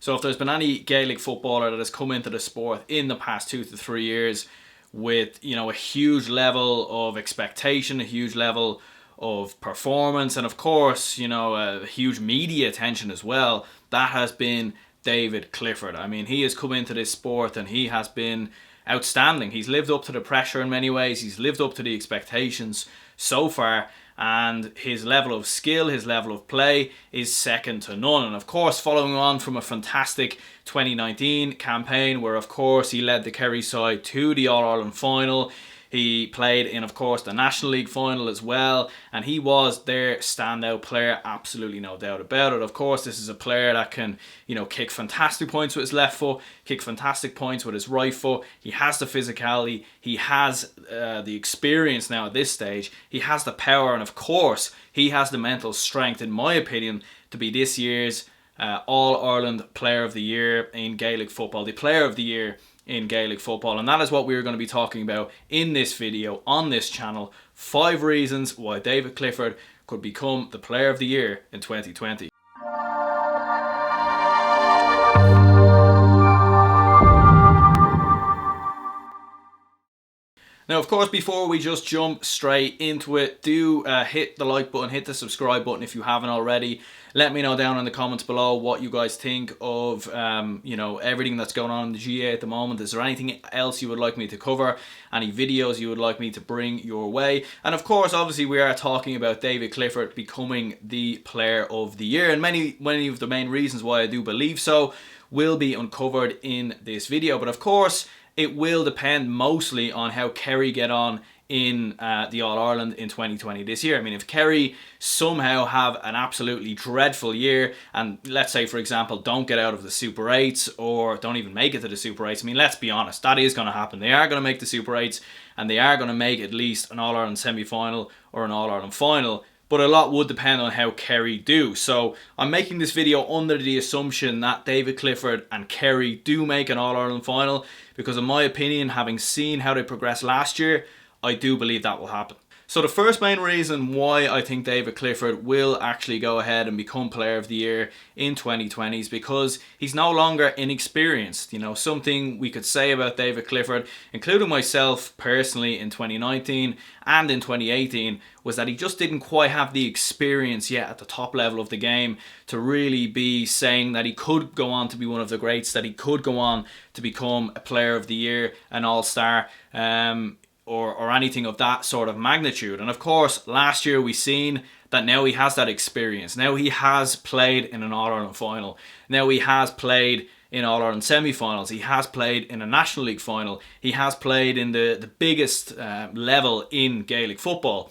So if there's been any Gaelic footballer that has come into the sport in the past 2 to 3 years with, a huge level of expectation, a huge level of performance, and of course, a huge media attention as well, that has been David Clifford. I mean, he has come into this sport and he has been outstanding. He's lived up to the pressure in many ways. He's lived up to the expectations so far, and his level of skill, his level of play is second to none. And of course, following on from a fantastic 2019 campaign where of course he led the Kerry side to the All-Ireland final. He played in, of course, the National League final as well, and he was their standout player, absolutely no doubt about it. Of course, this is a player that can, kick fantastic points with his left foot, kick fantastic points with his right foot. He has the physicality, he has the experience now at this stage, he has the power, and of course, he has the mental strength, in my opinion, to be this year's All-Ireland Player of the Year in Gaelic football, the Player of the Year in Gaelic football. And that is what we're going to be talking about in this video on this channel. 5 reasons why David Clifford could become the Player of the Year in 2020. Now, of course, before we just jump straight into it, do hit the like button, hit the subscribe button if you haven't already. Let me know down in the comments below what you guys think of, everything that's going on in the GA at the moment. Is there anything else you would like me to cover? Any videos you would like me to bring your way? And of course, obviously, we are talking about David Clifford becoming the Player of the Year. And many of the main reasons why I do believe so will be uncovered in this video. But of course, it will depend mostly on how Kerry get on in the All-Ireland in 2020 this year. I mean, if Kerry somehow have an absolutely dreadful year and, let's say, for example, don't get out of the Super 8s or don't even make it to the Super 8s, I mean, let's be honest, that is going to happen. They are going to make the Super 8s and they are going to make at least an All-Ireland semi-final or an All-Ireland final. But a lot would depend on how Kerry do. So I'm making this video under the assumption that David Clifford and Kerry do make an All-Ireland final, because in my opinion, having seen how they progressed last year, I do believe that will happen. So the first main reason why I think David Clifford will actually go ahead and become Player of the Year in 2020 is because he's no longer inexperienced. Something we could say about David Clifford, including myself personally in 2019 and in 2018, was that he just didn't quite have the experience yet at the top level of the game to really be saying that he could go on to be one of the greats, that he could go on to become a Player of the Year, an All-Star, or anything of that sort of magnitude. And of course, last year we seen that now he has that experience. Now he has played in an All-Ireland final. Now he has played in All-Ireland semi-finals. He has played in a National League final. He has played in the biggest level in Gaelic football.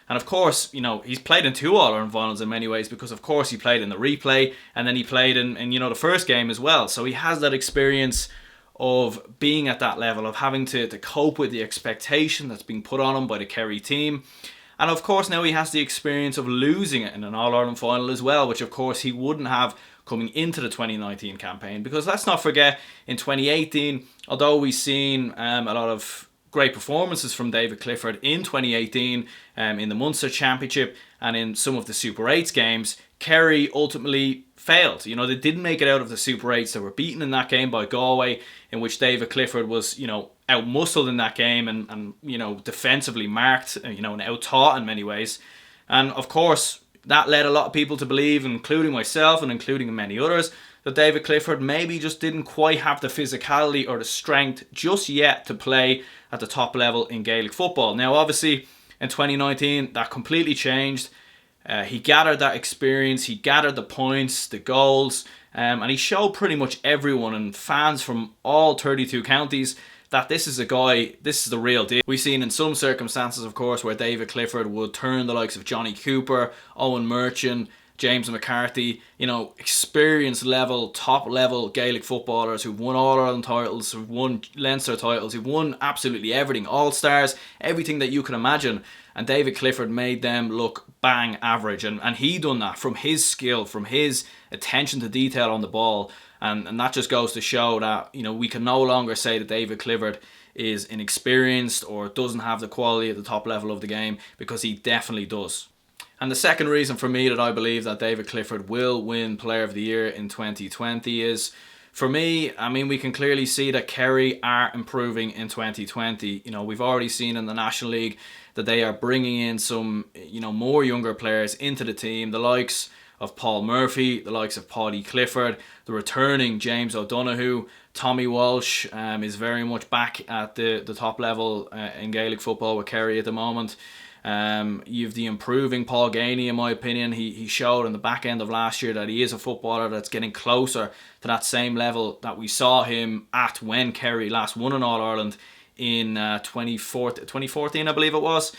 And of course, he's played in 2 All-Ireland finals in many ways, because of course he played in the replay and then he played in the first game as well. So he has that experience of being at that level, of having to cope with the expectation that's being put on him by the Kerry team. And of course now he has the experience of losing it in an All-Ireland final as well, which of course he wouldn't have coming into the 2019 campaign. Because let's not forget, in 2018, although we've seen a lot of great performances from David Clifford in 2018 in the Munster Championship and in some of the Super 8s games, Kerry ultimately failed. They didn't make it out of the Super 8s. They were beaten in that game by Galway, in which David Clifford was, out-muscled in that game and defensively marked, and out-taught in many ways. And of course, that led a lot of people to believe, including myself and including many others, that David Clifford maybe just didn't quite have the physicality or the strength just yet to play at the top level in Gaelic football. Now, obviously, in 2019, that completely changed. He gathered that experience, he gathered the points, the goals, and he showed pretty much everyone and fans from all 32 counties that this is a guy, this is the real deal. We've seen in some circumstances, of course, where David Clifford would turn the likes of Johnny Cooper, Owen Merchant, James McCarthy, experience level, top level Gaelic footballers who've won All-Ireland titles, who've won Leinster titles, who've won absolutely everything, All-Stars, everything that you can imagine. And David Clifford made them look bang average. And he done that from his skill, from his attention to detail on the ball. And that just goes to show that, we can no longer say that David Clifford is inexperienced or doesn't have the quality at the top level of the game, because he definitely does. And the second reason for me that I believe that David Clifford will win Player of the Year in 2020 is, for me, I mean, we can clearly see that Kerry are improving in 2020. You know, we've already seen in the National League that they are bringing in some, you know, more younger players into the team, the likes of Paul Murphy, the likes of Paddy Clifford, the returning James O'Donoghue. Tommy Walsh is very much back at the top level in Gaelic football with Kerry at the moment. You've the improving Paul Gainey, in my opinion. He showed in the back end of last year that he is a footballer that's getting closer to that same level that we saw him at when Kerry last won an All-Ireland in 2014, I believe it was.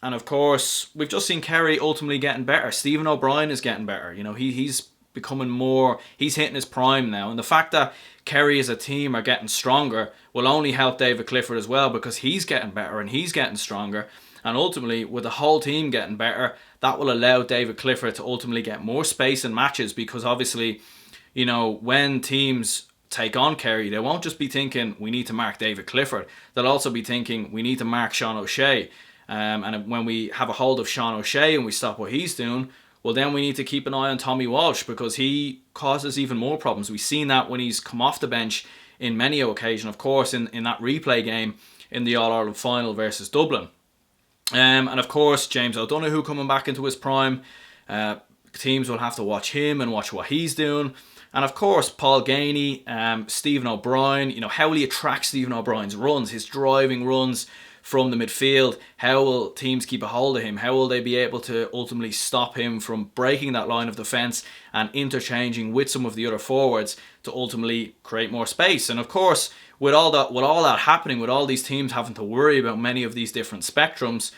And of course, we've just seen Kerry ultimately getting better. Stephen O'Brien is getting better. You know, he's becoming more, he's hitting his prime now. And the fact that Kerry as a team are getting stronger will only help David Clifford as well, because he's getting better and he's getting stronger. And ultimately, with the whole team getting better, that will allow David Clifford to ultimately get more space in matches, because obviously, you know, when teams take on Kerry, they won't just be thinking, we need to mark David Clifford. They'll also be thinking, we need to mark Sean O'Shea. And when we have a hold of Sean O'Shea and we stop what he's doing, well, then we need to keep an eye on Tommy Walsh, because he causes even more problems. We've seen that when he's come off the bench in many occasions, of course, in that replay game in the All-Ireland final versus Dublin. And of course, James O'Donoghue coming back into his prime. Teams will have to watch him and watch what he's doing. And of course, Paul Gainey, Stephen O'Brien. You know, how will he attract Stephen O'Brien's runs, his driving runs from the midfield? How will teams keep a hold of him? How will they be able to ultimately stop him from breaking that line of defence and interchanging with some of the other forwards to ultimately create more space? And of course, with all that happening, with all these teams having to worry about many of these different spectrums,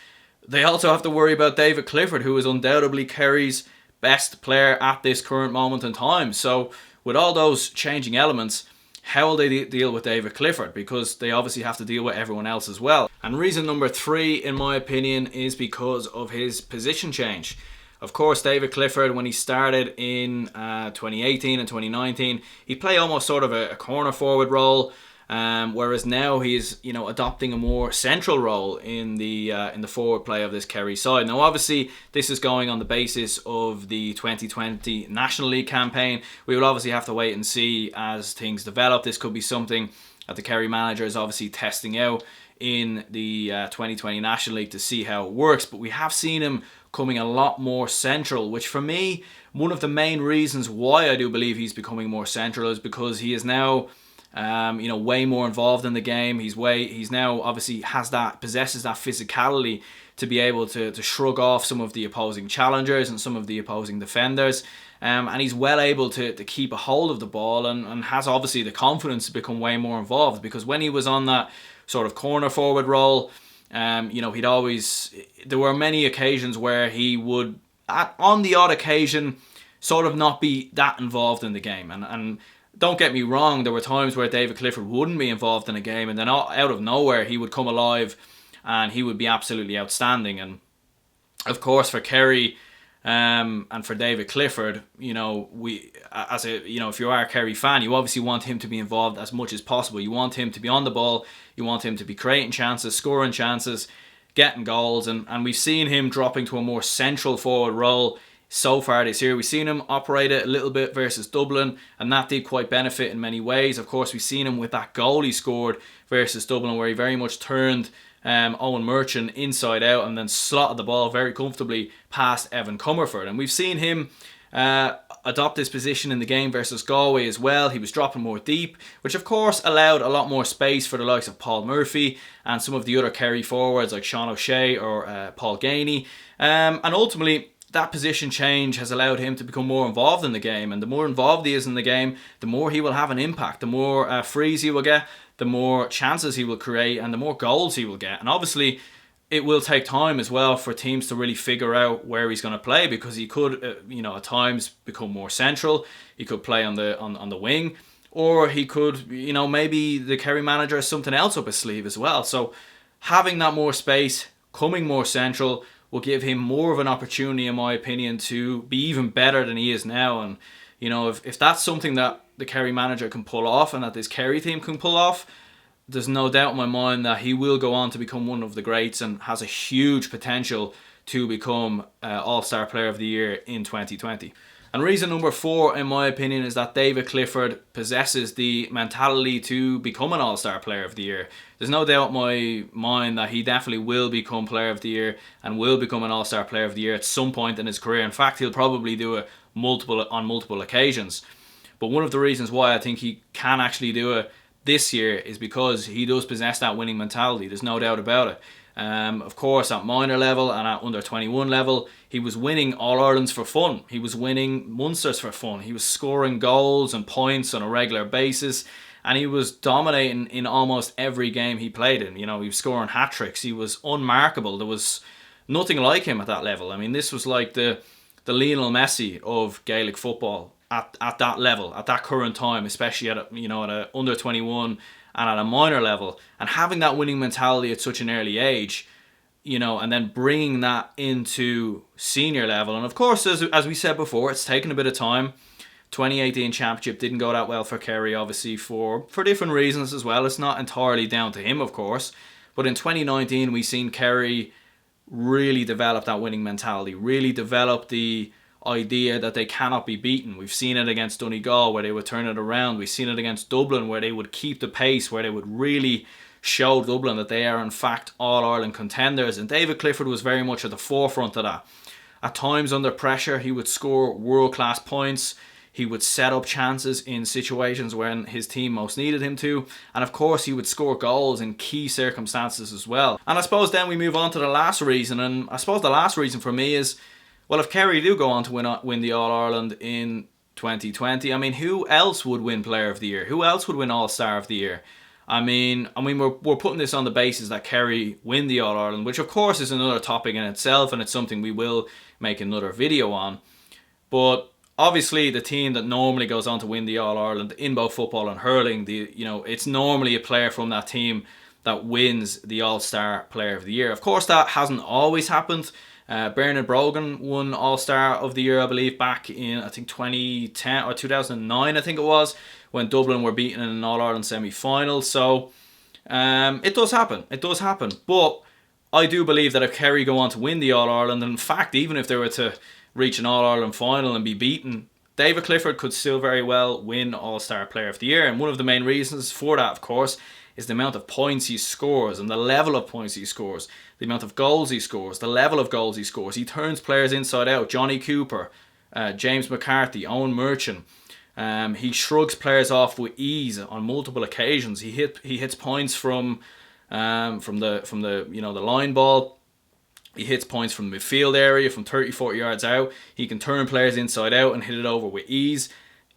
they also have to worry about David Clifford, who is undoubtedly Kerry's best player at this current moment in time. So with all those changing elements, how will they deal with David Clifford? Because they obviously have to deal with everyone else as well. And reason number 3, in my opinion, is because of his position change. Of course, David Clifford, when he started in 2018 and 2019, he played almost sort of a corner forward role. Whereas now he's, you know, adopting a more central role in the forward play of this Kerry side. Now, obviously, this is going on the basis of the 2020 National League campaign. We will obviously have to wait and see as things develop. This could be something that the Kerry manager is obviously testing out in the 2020 National League to see how it works. But we have seen him coming a lot more central, which for me, one of the main reasons why I do believe he's becoming more central is because he is now way more involved in the game. He's now obviously possesses that physicality to be able to shrug off some of the opposing challengers and some of the opposing defenders. And he's well able to keep a hold of the ball and has obviously the confidence to become way more involved, because when he was on that sort of corner forward role, there were many occasions where he would, on the odd occasion, sort of not be that involved in the game. And don't get me wrong, there were times where David Clifford wouldn't be involved in a game, and then out of nowhere he would come alive and he would be absolutely outstanding. And of course, for Kerry and for David Clifford, if you are a Kerry fan, you obviously want him to be involved as much as possible. You want him to be on the ball, you want him to be creating chances, scoring chances, getting goals, and we've seen him dropping to a more central forward role so far this year. We've seen him operate it a little bit versus Dublin, and that did quite benefit in many ways. Of course, we've seen him with that goal he scored versus Dublin, where he very much turned Owen Merchant inside out and then slotted the ball very comfortably past Evan Comerford. And we've seen him adopt his position in the game versus Galway as well. He was dropping more deep, which of course allowed a lot more space for the likes of Paul Murphy and some of the other Kerry forwards like Sean O'Shea or Paul Gainey. And ultimately, that position change has allowed him to become more involved in the game, and the more involved he is in the game, the more he will have an impact, the more frees he will get, the more chances he will create, and the more goals he will get. And obviously, it will take time as well for teams to really figure out where he's going to play, because he could, at times become more central. He could play on the wing, or he could, maybe the Kerry manager has something else up his sleeve as well. So having that more space, coming more central, will give him more of an opportunity, in my opinion, to be even better than he is now. And, if that's something that the Kerry manager can pull off and that this Kerry team can pull off, there's no doubt in my mind that he will go on to become one of the greats and has a huge potential to become All-Star Player of the Year in 2020. And reason number 4, in my opinion, is that David Clifford possesses the mentality to become an All-Star Player of the Year. There's no doubt in my mind that he definitely will become Player of the Year and will become an All-Star Player of the Year at some point in his career. In fact, he'll probably do it on multiple occasions. But one of the reasons why I think he can actually do it this year is because he does possess that winning mentality. There's no doubt about it. Of course, at minor level and at under 21 level, he was winning All-Irelands for fun. He was winning Munsters for fun. He was scoring goals and points on a regular basis, and he was dominating in almost every game he played in. You know, he was scoring hat-tricks. He was unmarkable. There was nothing like him at that level. I mean, this was like the Lionel Messi of Gaelic football at that level, at that current time, especially at a under 21 and at a minor level. And having that winning mentality at such an early age, and then bringing that into senior level. And of course, as we said before, it's taken a bit of time. 2018 championship didn't go that well for Kerry, obviously, for different reasons as well. It's not entirely down to him, of course. But in 2019, we've seen Kerry really develop that winning mentality, really develop the idea that they cannot be beaten. We've seen it against Donegal, where they would turn it around. We've seen it against Dublin, where they would keep the pace, where they would really show Dublin that they are in fact All-Ireland contenders. And David Clifford was very much at the forefront of that. At times under pressure, he would score world-class points. He would set up chances in situations when his team most needed him to. And of course, he would score goals in key circumstances as well. And I suppose then we move on to the last reason. And I suppose the last reason for me is, well, if Kerry do go on to win the All-Ireland in 2020, I mean, who else would win Player of the Year? Who else would win All-Star of the Year? I mean, we're putting this on the basis that Kerry win the All-Ireland, which of course is another topic in itself, and it's something we will make another video on. But obviously, the team that normally goes on to win the All-Ireland in both football and hurling, it's normally a player from that team that wins the All-Star Player of the Year. Of course, that hasn't always happened. Bernard Brogan won All-Star of the Year, I believe, back in, I think, 2010 or 2009, I think it was, when Dublin were beaten in an All-Ireland semi-final. So, it does happen. It does happen. But I do believe that if Kerry go on to win the All-Ireland, and in fact, even if they were to reach an All-Ireland final and be beaten, David Clifford could still very well win All-Star Player of the Year. And one of the main reasons for that, of course, is the amount of points he scores and the level of points he scores, the amount of goals he scores, the level of goals he scores. He turns players inside out. Johnny Cooper, James McCarthy, Owen Merchant. He shrugs players off with ease on multiple occasions. He hits points from the line ball. He hits points from the midfield area, from 30, 40 yards out. He can turn players inside out and hit it over with ease.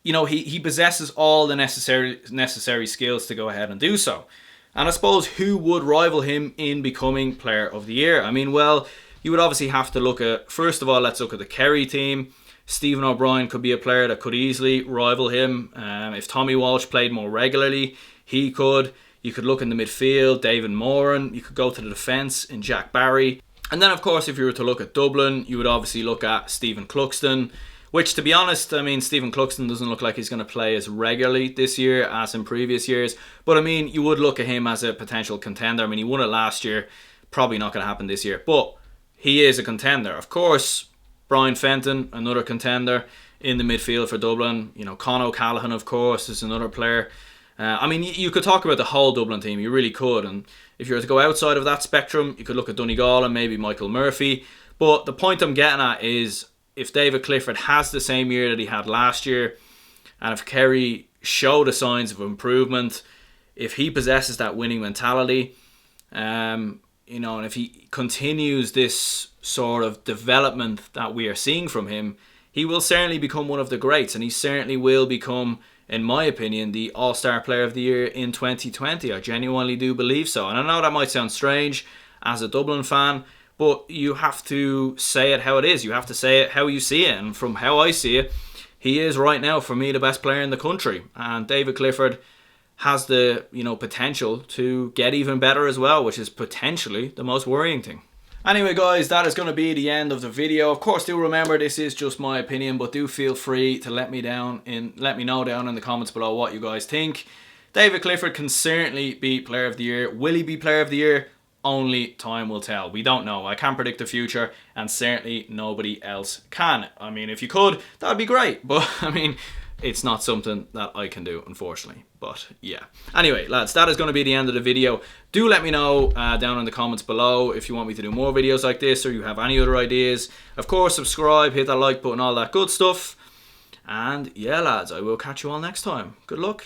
He possesses all the necessary skills to go ahead and do so. And I suppose who would rival him in becoming Player of the Year? I mean, well, you would obviously have to look at, first of all, let's look at the Kerry team. Stephen O'Brien could be a player that could easily rival him. If Tommy Walsh played more regularly, he could. You could look in the midfield, David Moran. You could go to the defence in Jack Barry. And then, of course, if you were to look at Dublin, you would obviously look at Stephen Cluxton, which, to be honest, I mean, Stephen Cluxton doesn't look like he's going to play as regularly this year as in previous years. But, I mean, you would look at him as a potential contender. I mean, he won it last year. Probably not going to happen this year. But he is a contender. Of course, Brian Fenton, another contender in the midfield for Dublin. Con O'Callaghan, of course, is another player. I mean, you could talk about the whole Dublin team. You really could. And if you were to go outside of that spectrum, you could look at Donegal and maybe Michael Murphy. But the point I'm getting at is, if David Clifford has the same year that he had last year, and if Kerry show the signs of improvement, if he possesses that winning mentality, and if he continues this sort of development that we are seeing from him, he will certainly become one of the greats, and he certainly will become, in my opinion, the All-Star Player of the Year in 2020. I genuinely do believe so. And I know that might sound strange as a Dublin fan, but you have to say it how it is. You have to say it how you see it. And from how I see it, he is right now, for me, the best player in the country. And David Clifford has the potential to get even better as well, which is potentially the most worrying thing. Anyway, guys, that is going to be the end of the video. Of course, do remember this is just my opinion, but do feel free to let me know down in the comments below what you guys think. David Clifford can certainly be Player of the Year. Will he be Player of the Year? only time will tell. We don't know. I can't predict the future, and certainly nobody else can. I mean, if you could, that'd be great. But I mean, it's not something that I can do, unfortunately. But yeah. Anyway, lads, that is going to be the end of the video. Do let me know down in the comments below if you want me to do more videos like this, or you have any other ideas. Of course, subscribe, hit that like button, all that good stuff. And yeah, lads, I will catch you all next time. Good luck.